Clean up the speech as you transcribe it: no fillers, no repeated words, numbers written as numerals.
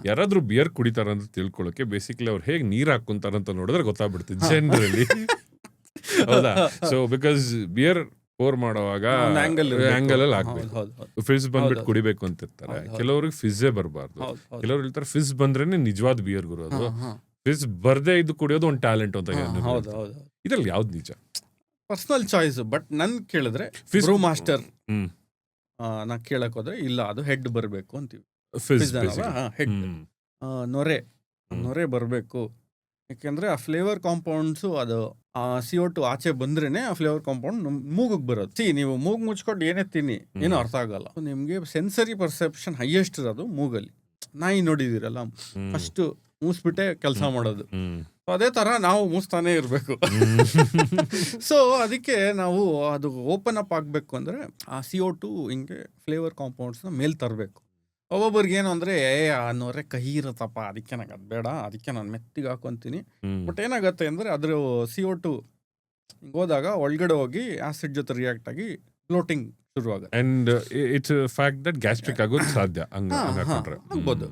ಯಾರಾದ್ರೂ ಬಿಯರ್ ಕುಡಿತಾರ ಅಂತ ತಿಳ್ಕೊಳಕ್ಕೆ ಬೇಸಿಕಲಿ ಅವ್ರು ಹೇಗೆ ನೀರ್ ಹಾಕೊಂತಾರಂತ ನೋಡಿದ್ರೆ ಗೊತ್ತಾಗ್ಬಿಡ್ತದೆ ಜನರಲಿ. ಹೌದಾ? ಸೊ ಬಿಕಾಸ್ ಬಿಯರ್ ಪೋರ್ ಮಾಡುವಾಗ ಆಂಗಲ್ ಅಲ್ಲಿ ಹಾಕ್ಬೇಕು. ಫಿಸ್ ಬಂದ್ಬಿಟ್ಟು ಕುಡಿಬೇಕು ಅಂತಿರ್ತಾರೆ. ಕೆಲವ್ರಿಗೆ ಫಿಸ್ಸೇ ಬರಬಾರ್ದು. ಕೆಲವ್ರು ಹೇಳ್ತಾರೆ ಫಿಸ್ ಬಂದ್ರೇನೆ ನಿಜವಾದ ಬಿಯರ್ ಗುರು. ಅದು ಫಿಸ್ ಬರ್ದೇ ಇದು ಕುಡಿಯೋದು ಒಂದು ಟ್ಯಾಲೆಂಟ್ ಅಂತ. ಇದ್ರಲ್ಲಿ ಯಾವ್ದು ನಿಜ? Personal choice. ಬಟ್ ನನ್ ಕೇಳಿದ್ರೆ ಬ್ರೂ ಮಾಸ್ಟರ್ ನಾ ಕೇಳಕ್ ಹೋದ್ರೆ ಇಲ್ಲ, ಅದು ಹೆಡ್ ಬರ್ಬೇಕು ಅಂತೀವಿ. ಹೆಡ್ ನೊರೆ ಬರ್ಬೇಕು. ಯಾಕೆಂದ್ರೆ ಆ ಫ್ಲೇವರ್ ಕಾಂಪೌಂಡ್ಸು ಅದು CO2 ಆಚೆ ಬಂದ್ರೇನೆ ಆ ಫ್ಲೇವರ್ ಕಾಂಪೌಂಡ್ ಮೂಗಿಗೆ ಬರೋದು. ನೀವು ಮೂಗ್ ಮುಚ್ಕೊಂಡು ಏನೇ ತಿನ್ನಿ ಏನೂ ಅರ್ಥ ಆಗಲ್ಲ. ನಿಮ್ಗೆ ಸೆನ್ಸರಿ ಪರ್ಸೆಪ್ಷನ್ ಹೈಯೆಸ್ಟ್ ಇರೋದು ಮೂಗಲ್ಲಿ. ನಾಯಿ ನೋಡಿದಿರಲ್ಲ, ಫಸ್ಟ್ ಮೂಸ್ಬಿಟ್ಟೆ ಕೆಲಸ ಮಾಡೋದು. ಅದೇ ತರ ನಾವು ಮೂಸ್ತಾನೆ ಇರಬೇಕು. ಸೊ ಅದಕ್ಕೆ ನಾವು ಅದು ಓಪನ್ ಅಪ್ ಆಗ್ಬೇಕು ಅಂದ್ರೆ ಆ CO2 ಹಿಂಗೆ ಫ್ಲೇವರ್ ಕಾಂಪೌಂಡ್ಸ್ನ ಮೇಲ್ ತರಬೇಕು. ಒಬ್ಬೊಬ್ರಿಗೆ ಏನು ಅಂದ್ರೆ ನೊರೆ ಕಹಿ ಇರತ್ತಪ್ಪ, ಅದಕ್ಕೆ ನಂಗೆ ಅದು ಬೇಡ, ಅದಕ್ಕೆ ನಾನು ಮೆತ್ತಿಗೆ ಹಾಕೊಂತೀನಿ. ಬಟ್ ಏನಾಗತ್ತೆ ಅಂದ್ರೆ ಅದ್ರ CO2 ಹೋದಾಗ ಒಳಗಡೆ ಹೋಗಿ ಆಸಿಡ್ ಜೊತೆ ರಿಯಾಕ್ಟ್ ಆಗಿ ಬ್ಲೋಟಿಂಗ್ ಶುರುವಾಗುತ್ತೆ. And it's fact that gastric ಆಗೋದು ಸಾಧ್ಯ. ಆಗ್ಬೋದು.